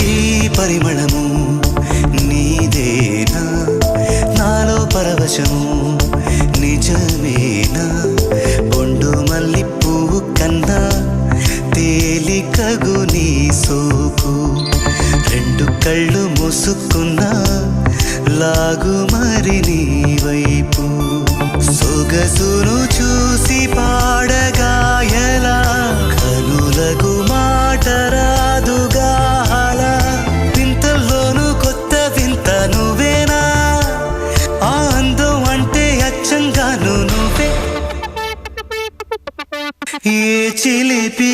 ఈ పరిమళము నీదేనా నాలో పరవశము నిజమేనా బొండు మల్లి పువ్వు కన్నా తేలికగు నీ సోకు రెండు కళ్ళు మూసుకున్నా లాగు మరి నీ వైపు సొగసును చూసి పాడగాయలా కనులకు మాట రాదుగా అలా వింతల్లోనూ కొత్త వింత నువ్వేనా ఆ అందం అంటే అచ్చంగాను నువ్వే ఏ చిలిపి